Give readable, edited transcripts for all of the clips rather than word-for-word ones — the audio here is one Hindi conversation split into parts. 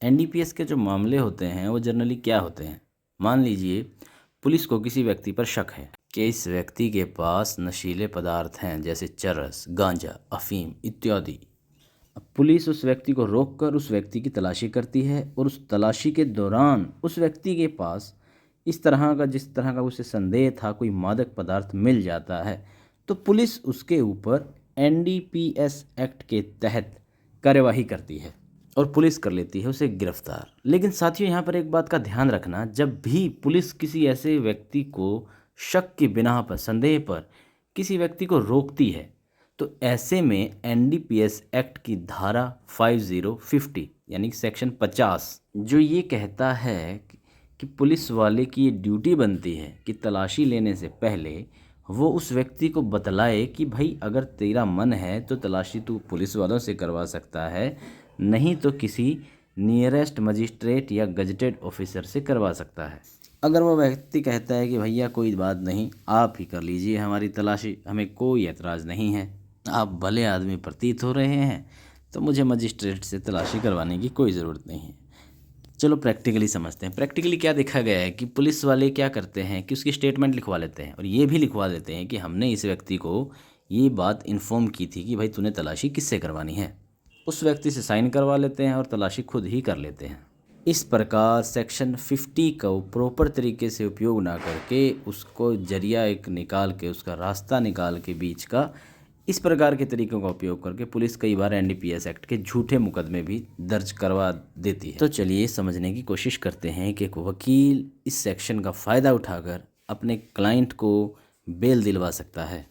एनडीपीएस के जो मामले होते हैं वो जनरली क्या होते हैं। मान लीजिए पुलिस को किसी व्यक्ति पर शक है कि इस व्यक्ति के पास नशीले पदार्थ हैं, जैसे चरस, गांजा, अफीम इत्यादि। अब पुलिस उस व्यक्ति को रोककर उस व्यक्ति की तलाशी करती है और उस तलाशी के दौरान उस व्यक्ति के पास जिस तरह का उसे संदेह था कोई मादक पदार्थ मिल जाता है, तो पुलिस उसके ऊपर एनडीपीएस एक्ट के तहत कार्यवाही करती है और पुलिस कर लेती है उसे गिरफ्तार। लेकिन साथियों, यहाँ पर एक बात का ध्यान रखना, जब भी पुलिस किसी ऐसे व्यक्ति को शक की बिना पर, संदेह पर किसी व्यक्ति को रोकती है, तो ऐसे में एनडीपीएस एक्ट की धारा 5050 यानी सेक्शन 50 जो ये कहता है कि पुलिस वाले की ये ड्यूटी बनती है कि तलाशी लेने से पहले वो उस व्यक्ति को बतलाए कि भाई अगर तेरा मन है तो तलाशी तू पुलिस वालों से करवा सकता है, नहीं तो किसी नियरेस्ट मजिस्ट्रेट या गजटेड ऑफिसर से करवा सकता है। अगर वो व्यक्ति कहता है कि भैया कोई बात नहीं, आप ही कर लीजिए हमारी तलाशी, हमें कोई एतराज़ नहीं है, आप भले आदमी प्रतीत हो रहे हैं, तो मुझे मजिस्ट्रेट से तलाशी करवाने की कोई ज़रूरत नहीं है। चलो प्रैक्टिकली समझते हैं। प्रैक्टिकली क्या देखा गया है कि पुलिस वाले क्या करते हैं कि उसकी स्टेटमेंट लिखवा लेते हैं और ये भी लिखवा देते हैं कि हमने इस व्यक्ति को ये बात इन्फॉर्म की थी कि भाई तूने तलाशी किससे करवानी है। उस व्यक्ति से साइन करवा लेते हैं और तलाशी खुद ही कर लेते हैं। इस प्रकार सेक्शन 50 का प्रॉपर तरीके से उपयोग ना करके उसको जरिया एक निकाल के, उसका रास्ता निकाल के बीच का, इस प्रकार के तरीकों का उपयोग करके पुलिस कई बार एनडीपीएस एक्ट के झूठे मुकदमे भी दर्ज करवा देती है। तो चलिए समझने की कोशिश करते हैं कि एक वकील इस सेक्शन का फ़ायदा उठाकर अपने क्लाइंट को बेल दिलवा सकता है।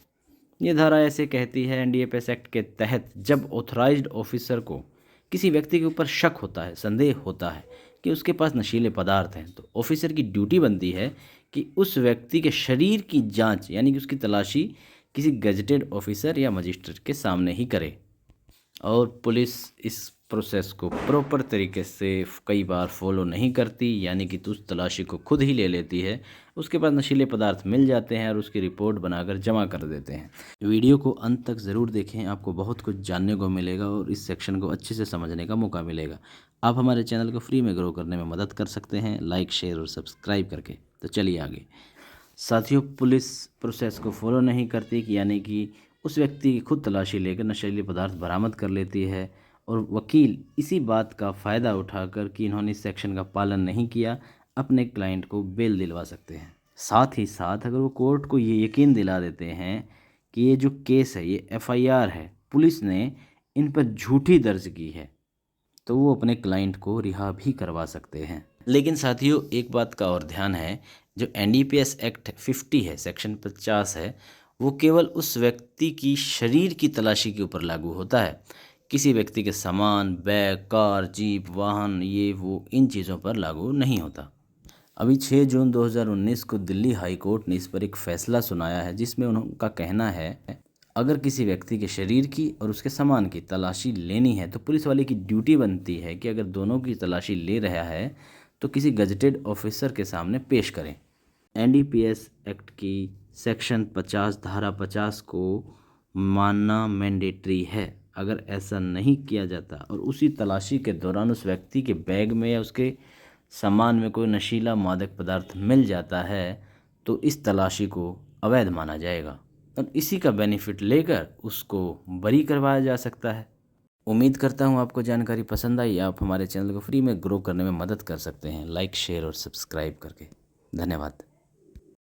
ये धारा ऐसे कहती है, एनडीपीएस एक्ट के तहत जब ऑथराइज्ड ऑफिसर को किसी व्यक्ति के ऊपर शक होता है, संदेह होता है कि उसके पास नशीले पदार्थ हैं, तो ऑफिसर की ड्यूटी बनती है कि उस व्यक्ति के शरीर की जांच यानी कि उसकी तलाशी किसी गजटेड ऑफिसर या मजिस्ट्रेट के सामने ही करे। और पुलिस इस प्रोसेस को प्रॉपर तरीके से कई बार फॉलो नहीं करती, यानी कि उस तलाशी को खुद ही ले लेती है, उसके पास नशीले पदार्थ मिल जाते हैं और उसकी रिपोर्ट बनाकर जमा कर देते हैं। वीडियो को अंत तक ज़रूर देखें, आपको बहुत कुछ जानने को मिलेगा और इस सेक्शन को अच्छे से समझने का मौका मिलेगा। आप हमारे चैनल को फ्री में ग्रो करने में मदद कर सकते हैं, लाइक, शेयर और सब्सक्राइब करके। तो चलिए आगे। साथियों, पुलिस प्रोसेस को फॉलो नहीं करती यानी कि उस व्यक्ति की खुद तलाशी लेकर नशीले पदार्थ बरामद कर लेती है और वकील इसी बात का फ़ायदा उठाकर कि इन्होंने इस सेक्शन का पालन नहीं किया, अपने क्लाइंट को बेल दिलवा सकते हैं। साथ ही साथ अगर वो कोर्ट को ये यकीन दिला देते हैं कि ये जो केस है, ये एफआईआर है, पुलिस ने इन पर झूठी दर्ज की है, तो वो अपने क्लाइंट को रिहा भी करवा सकते हैं। लेकिन साथियों, एक बात का और ध्यान है, जो एनडीपीएस एक्ट 50 है, सेक्शन 50 है, वो केवल उस व्यक्ति की शरीर की तलाशी के ऊपर लागू होता है। किसी व्यक्ति के सामान, बैग, कार, जीप, वाहन, ये वो, इन चीज़ों पर लागू नहीं होता। अभी 6 जून 2019 को दिल्ली हाई कोर्ट ने इस पर एक फ़ैसला सुनाया है, जिसमें उनका कहना है अगर किसी व्यक्ति के शरीर की और उसके सामान की तलाशी लेनी है तो पुलिस वाले की ड्यूटी बनती है कि अगर दोनों की तलाशी ले रहा है तो किसी गजटेड ऑफिसर के सामने पेश करें। एनडीपीएस एक्ट की सेक्शन 50 धारा 50 को मानना मैंडेटरी है। अगर ऐसा नहीं किया जाता और उसी तलाशी के दौरान उस व्यक्ति के बैग में या उसके सामान में कोई नशीला मादक पदार्थ मिल जाता है तो इस तलाशी को अवैध माना जाएगा और इसी का बेनिफिट लेकर उसको बरी करवाया जा सकता है। उम्मीद करता हूँ आपको जानकारी पसंद आई। आप हमारे चैनल को फ्री में ग्रो करने में मदद कर सकते हैं, लाइक, शेयर और सब्सक्राइब करके। धन्यवाद।